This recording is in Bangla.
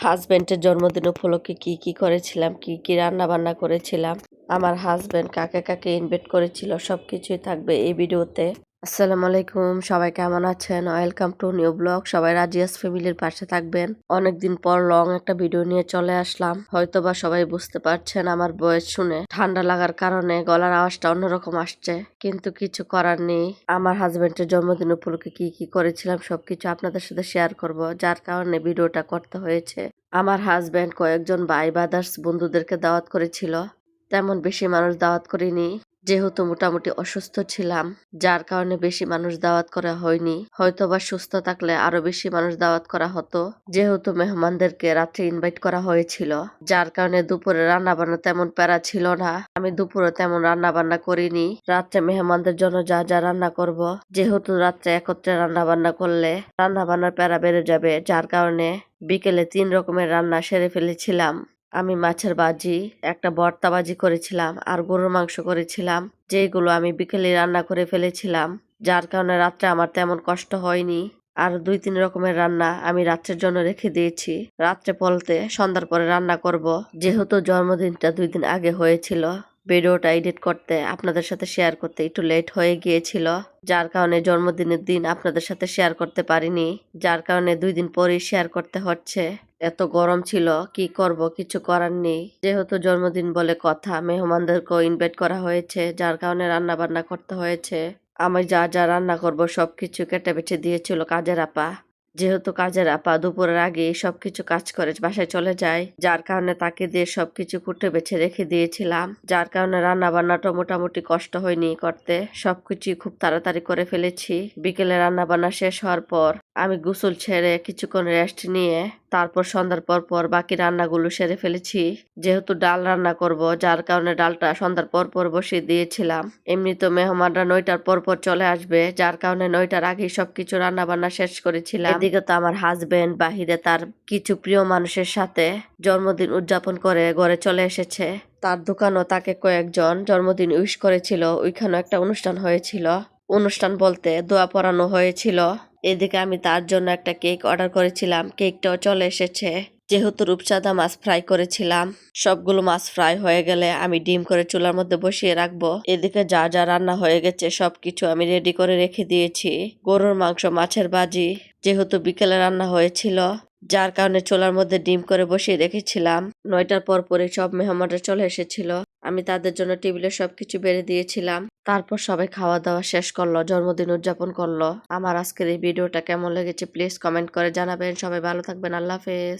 হাজবেন্ডের জন্মদিন উপলক্ষে কি করেছিলাম, কি রান্না বান্না করেছিলাম, আমার হাজবেন্ড কাকে কাকে ইনভাইট করেছিল, সবকিছুই থাকবে এই ভিডিওতে। আসসালামু আলাইকুম, সবাই কেমন আছেন? Welcome to new blog. সবাই রাজিয়াস ফ্যামিলির পাশে থাকবেন। অনেকদিন পর লং একটা ভিডিও নিয়ে চলে আসলাম। হয়তোবা সবাই বুঝতে পারছেন আমার ভয়েস শুনে ঠান্ডা লাগার কারণে গলার আওয়াজটা অন্যরকম আসছে, কিন্তু কিছু করার নেই। আমার হাজবেন্ডের জন্মদিন উপলক্ষে কি করেছিলাম সবকিছু আপনাদের সাথে শেয়ার করব, যার কারণে ভিডিওটা করতে হয়েছে। আমার হাজবেন্ড কয়েকজন ভাই ব্রাদার্স বন্ধুদেরকে দাওয়াত করেছিল, তেমন বেশি মানুষ দাওয়াত করিনি, যেহেতু মোটামুটি অসুস্থ ছিলাম, যার কারণে বেশি মানুষ দাওয়াত করা হয়নি। হয়তোবা সুস্থ থাকলে আরো বেশি মানুষ দাওয়াত করা হতো, যেহেতু মেহমানদেরকে রাত্রে ইনভাইট করা হয়েছিল, যার কারণে দুপুরে রান্না বান্না তেমন প্যারা ছিল না। আমি দুপুরে তেমন রান্না বান্না করিনি। রাত্রে মেহমানদের জন্য যা রান্না করব, যেহেতু রাত্রে একত্রে রান্না বান্না করলে রান্না বান্নার প্যারা বেড়ে যাবে, যার কারণে বিকেলে 3 রকমের রান্না সেরে ফেলেছিলাম। আমি মাছের ভাজি, একটা ভর্তা ভাজি করেছিলাম, আর গরুর মাংস করেছিলাম, যেগুলো আমি বিকেলে রান্না করে ফেলেছিলাম, যার কারণে রাত্রে আমার তেমন কষ্ট হয়নি। আর 2-3 রকমের রান্না আমি রাত্রের জন্য রেখে দিয়েছি, রাত্রে বলতে সন্ধ্যার পরে রান্না করব। যেহেতু জন্মদিনটা 2 দিন আগে হয়েছিল, ভিডিওটা এডিট করতে আপনাদের সাথে শেয়ার করতে একটু লেট হয়ে গিয়েছিল, যার কারণে জন্মদিনের দিন আপনাদের সাথে শেয়ার করতে পারিনি, যার কারণে 2 দিন পরেই শেয়ার করতে হচ্ছে। এত গরম ছিল, কি করব, কিছু করার নেই। যেহেতু জন্মদিন বলে কথা, মেহমানদেরকেও ইনভাইট করা হয়েছে, যার কারণে রান্না বান্না করতে হয়েছে। আমি যা রান্না করব সবকিছু কেটে বেছে দিয়েছিল কাজের আপা। যেহেতু কাজের আপা দুপুরের আগে সবকিছু কাজ করে বাসায় চলে যায়, যার কারণে তাকে দিয়ে সবকিছু কুটে বেছে রেখে দিয়েছিলাম, যার কারণে রান্না বান্নাটা মোটামুটি কষ্ট হয়নি করতে, সবকিছু খুব তাড়াতাড়ি করে ফেলেছি। বিকেলে রান্না বান্না শেষ হওয়ার পর আমি গোসল ছেড়ে কিছুক্ষণ রেস্ট নিয়ে তারপর সন্ধ্যার পর বাকি রান্নাগুলো সেরে ফেলেছি। যেহেতু ডাল রান্না করব, যার কারণে ডালটা সন্ধ্যার পর বসিয়ে দিয়েছিলাম। এমনি তো মেহমানরা 9টার পর চলে আসবে, যার কারণে 9টার আগেই সবকিছু রান্না বান্না শেষ করেছিলাম। এদিকে তো আমার হাজবেন্ড বাহিরে তার কিছু প্রিয় মানুষের সাথে জন্মদিন উদযাপন করে ঘরে চলে এসেছে। তার দোকানও তাকে কয়েকজন জন্মদিন উইশ করেছিল, ওইখানেও একটা অনুষ্ঠান হয়েছিল। অনুষ্ঠান বলতে দোয়া পড়ানো হয়েছিল। এদিকে আমি তার জন্য একটা কেক অর্ডার করেছিলাম, কেকটাও চলে এসেছে। যেহেতু রূপচাঁদা মাছ ফ্রাই করেছিলাম, সবগুলো মাছ ফ্রাই হয়ে গেলে আমি ডিম করে চুলার মধ্যে বসিয়ে রাখবো। এদিকে যা রান্না হয়ে গেছে সবকিছু আমি রেডি করে রেখে দিয়েছি। গরুর মাংস, মাছের ভাজি, যেহেতু বিকেলে রান্না হয়েছিল, যার কারণে চুলার মধ্যে ডিম করে বসিয়ে রেখেছিলাম। 9টার পরে সব মেহমানরা চলে এসেছিল, আমি তাদের জন্য টেবিলে সবকিছু বেড়ে দিয়েছিলাম। তারপর সবাই খাওয়া দাওয়া শেষ করলো, জন্মদিন উদযাপন করলো। আমার আজকের এই ভিডিওটা কেমন লেগেছে প্লিজ কমেন্ট করে জানাবেন। সবাই ভালো থাকবেন, আল্লাহ হাফেজ।